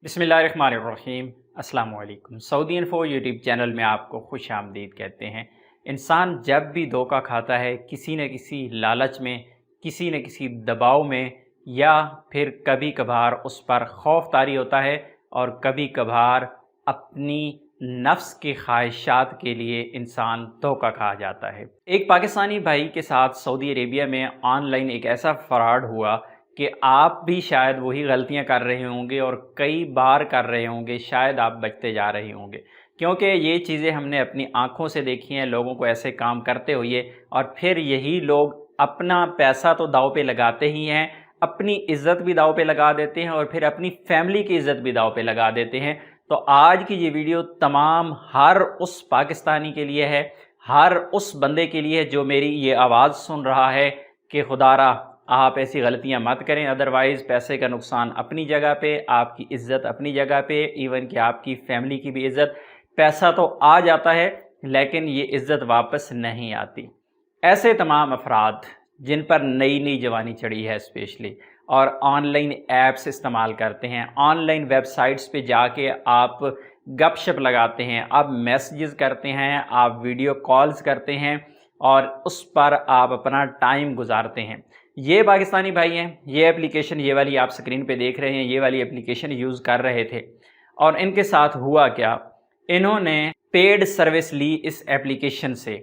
बिस्मिल्लाहिर्रहमानिर्रहीम। अस्सलाम वालेकुम। सऊदी इन्फो यूट्यूब चैनल में आपको खुश आमदीद कहते हैं। इंसान जब भी धोखा खाता है किसी न किसी लालच में, किसी न किसी दबाव में, या फिर कभी कभार उस पर खौफ तारी होता है और कभी कभार अपनी नफ्स की ख्वाहिशात के लिए इंसान धोखा खा जाता है। एक पाकिस्तानी भाई के साथ सऊदी अरेबिया में ऑनलाइन एक ऐसा फ्रॉड हुआ कि आप भी शायद वही गलतियां कर रहे होंगे और कई बार कर रहे होंगे, शायद आप बचते जा रहे होंगे, क्योंकि ये चीज़ें हमने अपनी आंखों से देखी हैं लोगों को ऐसे काम करते हुए। और फिर यही लोग अपना पैसा तो दांव पे लगाते ही हैं, अपनी इज़्ज़त भी दांव पे लगा देते हैं और फिर अपनी फैमिली की इज़्ज़त भी दांव पे लगा देते हैं। तो आज की ये वीडियो तमाम हर उस पाकिस्तानी के लिए है, हर उस बंदे के लिए जो मेरी ये आवाज़ सुन रहा है कि खुदारा आप ऐसी गलतियां मत करें, अदरवाइज़ पैसे का नुकसान अपनी जगह पे, आपकी इज़्ज़त अपनी जगह पे, इवन कि आपकी फैमिली की भी इज़्ज़त। पैसा तो आ जाता है लेकिन ये इज़्ज़त वापस नहीं आती। ऐसे तमाम अफराद जिन पर नई नई जवानी चढ़ी है स्पेशली, और ऑनलाइन ऐप्स इस्तेमाल करते हैं, ऑनलाइन वेबसाइट्स पे जाके आप गपशप लगाते हैं, आप मैसेजेस करते हैं, आप वीडियो कॉल्स करते हैं और उस पर आप अपना टाइम गुजारते हैं। ये पाकिस्तानी भाई हैं, ये एप्लीकेशन, ये वाली आप स्क्रीन पे देख रहे हैं, ये वाली एप्लीकेशन यूज़ कर रहे थे और इनके साथ हुआ क्या, इन्होंने पेड सर्विस ली इस एप्लीकेशन से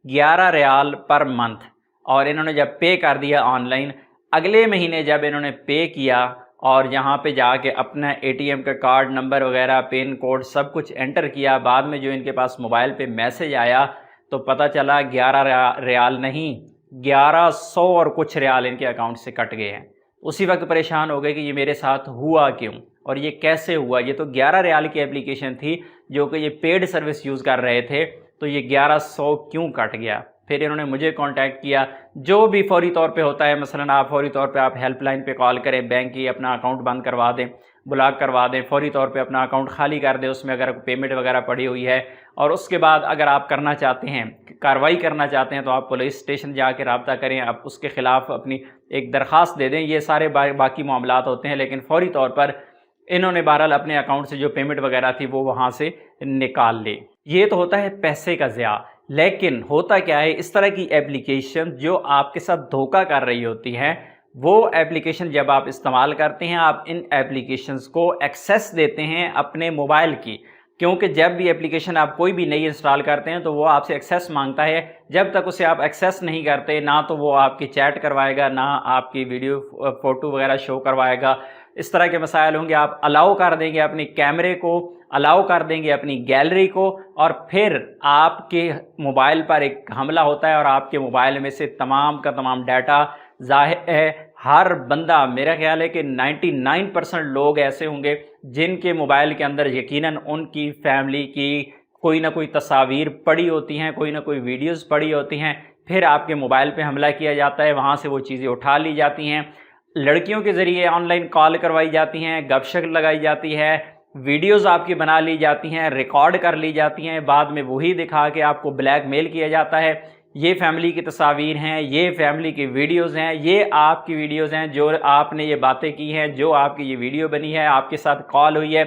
11 रियाल पर मंथ। और इन्होंने जब पे कर दिया ऑनलाइन, अगले महीने जब इन्होंने पे किया और यहाँ पे जाके अपना एटीएम का कार्ड नंबर वगैरह, पिन कोड सब कुछ एंटर किया, बाद में जो इनके पास मोबाइल पे मैसेज आया तो पता चला 11 रियाल नहीं, 1100 और कुछ रियाल इनके अकाउंट से कट गए हैं। उसी वक्त परेशान हो गए कि ये मेरे साथ हुआ क्यों और ये कैसे हुआ। ये तो 11 रियाल की एप्लीकेशन थी जो कि ये पेड सर्विस यूज़ कर रहे थे, तो ये 1100 क्यों कट गया। फिर इन्होंने मुझे कांटेक्ट किया, जो भी फौरी तौर पे होता है, मसलन आप फौरी तौर पे आप हेल्पलाइन पे कॉल करें, बैंक की अपना अकाउंट बंद करवा दें, ब्लॉक करवा दें, फौरी तौर पे अपना अकाउंट खाली कर दें उसमें अगर पेमेंट वगैरह पड़ी हुई है। और उसके बाद अगर आप करना चाहते हैं, कार्रवाई करना चाहते हैं, तो आप पुलिस स्टेशन जाके रब्ता करें, आप उसके ख़िलाफ़ अपनी एक दरख्वास्त दे दें। ये सारे बाकी मामलात होते हैं, लेकिन फ़ौरी तौर पर इन्होंने बहरहाल अपने अकाउंट से जो पेमेंट वगैरह थी वो वहाँ से निकाल ली। ये तो होता है पैसे का ज़िया, लेकिन होता क्या है, इस तरह की एप्लीकेशन जो आपके साथ धोखा कर रही होती हैं, वो एप्लीकेशन जब आप इस्तेमाल करते हैं, आप इन एप्लीकेशंस को एक्सेस देते हैं अपने मोबाइल की, क्योंकि जब भी एप्लीकेशन आप कोई भी नई इंस्टॉल करते हैं तो वो आपसे एक्सेस मांगता है। जब तक उसे आप एक्सेस नहीं करते, ना तो वो आपकी चैट करवाएगा, ना आपकी वीडियो फ़ोटो वगैरह शो करवाएगा। इस तरह के मसाइल होंगे। आप अलाउ कर देंगे अपने कैमरे को, अलाउ कर देंगे अपनी गैलरी को, और फिर आपके मोबाइल पर एक हमला होता है और आपके मोबाइल में से तमाम का तमाम डाटा ज़ाहिर है हर बंदा, मेरा ख्याल है कि 99% लोग ऐसे होंगे जिनके मोबाइल के अंदर यकीनन उनकी फैमिली की कोई ना कोई तस्वीर पड़ी होती हैं, कोई ना कोई वीडियोस पड़ी होती हैं। फिर आपके मोबाइल पे हमला किया जाता है, वहाँ से वो चीज़ें उठा ली जाती हैं, लड़कियों के ज़रिए ऑनलाइन कॉल करवाई जाती हैं, गपशप लगाई जाती है, वीडियोज़ आपकी बना ली जाती हैं, रिकॉर्ड कर ली जाती हैं, बाद में वही दिखा के आपको ब्लैकमेल किया जाता है। ये फैमिली की तस्वीर हैं, ये फैमिली की वीडियोज़ हैं, ये आपकी वीडियोज़ हैं, जो आपने ये बातें की हैं, जो आपकी ये वीडियो बनी है, आपके साथ कॉल हुई है,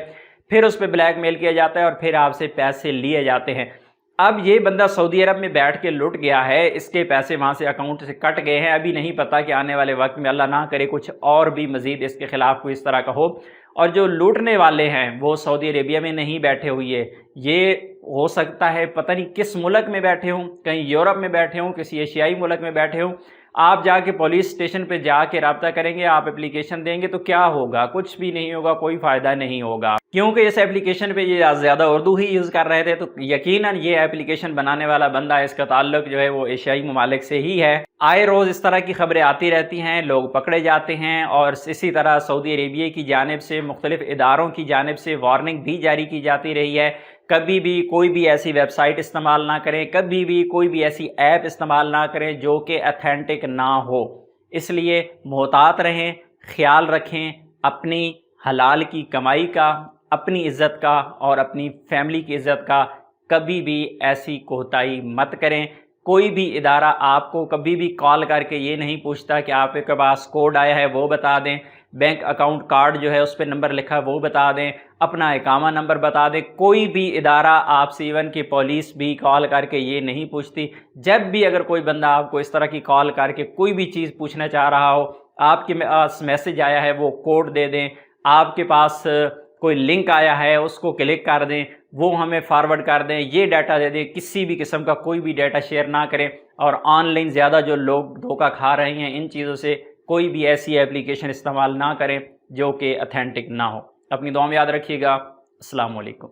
फिर उस पर ब्लैकमेल किया जाता है और फिर आपसे पैसे लिए जाते हैं। अब ये बंदा सऊदी अरब में बैठ के लुट गया है, इसके पैसे वहाँ से अकाउंट से कट गए हैं। अभी नहीं पता कि आने वाले वक्त में अल्लाह ना करे कुछ और भी मज़ीद इसके ख़िलाफ़ कोई इस तरह का हो। और जो लूटने वाले हैं वो सऊदी अरेबिया में नहीं बैठे हुए, ये हो सकता है पता नहीं किस मुल्क में बैठे हों, कहीं यूरोप में बैठे हों, किसी एशियाई मुल्क में बैठे हों। आप जाके पुलिस स्टेशन पे जाके रब्ता करेंगे, आप एप्लीकेशन देंगे तो क्या होगा, कुछ भी नहीं होगा, कोई फ़ायदा नहीं होगा, क्योंकि इस एप्लीकेशन पे ये ज़्यादा उर्दू ही यूज़ कर रहे थे। तो यकीनन ये एप्लीकेशन बनाने वाला बंदा, इसका ताल्लुक जो है वो एशियाई ममालिक से ही है। आए रोज़ इस तरह की खबरें आती रहती हैं, लोग पकड़े जाते हैं और इसी तरह सऊदी अरेबिया की जानिब से, मुख्तलिफ़ इदारों की जानिब से वार्निंग भी जारी की जाती रही है। कभी भी कोई भी ऐसी वेबसाइट इस्तेमाल ना करें, कभी भी कोई भी ऐसी ऐप इस्तेमाल ना करें जो कि ऑथेंटिक ना हो। इसलिए मोहतात रहें, ख्याल रखें अपनी हलाल की कमाई का, अपनी इज़्ज़त का और अपनी फैमिली की इज़्ज़त का। कभी भी ऐसी कोताही मत करें। कोई भी इदारा आपको कभी भी कॉल करके ये नहीं पूछता कि आपके पास कोड आया है वो बता दें। بینک اکاؤنٹ کارڈ جو ہے اس پہ نمبر لکھا ہے وہ بتا دیں، اپنا اقامہ نمبر بتا دیں۔ کوئی بھی ادارہ آپ سے، ایون کہ پولیس بھی کال کر کے یہ نہیں پوچھتی۔ جب بھی اگر کوئی بندہ آپ کو اس طرح کی کال کر کے کوئی بھی چیز پوچھنا چاہ رہا ہو، آپ کے پاس میسج آیا ہے وہ کوڈ دے دیں، آپ کے پاس کوئی لنک آیا ہے اس کو کلک کر دیں، وہ ہمیں فارورڈ کر دیں، یہ ڈیٹا دے دیں۔ کسی بھی قسم کا کوئی بھی ڈیٹا شیئر نہ کریں، اور آن لائن زیادہ جو لوگ دھوکہ کھا رہے ہیں ان چیزوں سے کوئی بھی ایسی ایپلیکیشن استعمال نہ کریں جو کہ اتھینٹک نہ ہو۔ اپنی دعا میں یاد رکھیے گا۔ السلام علیکم۔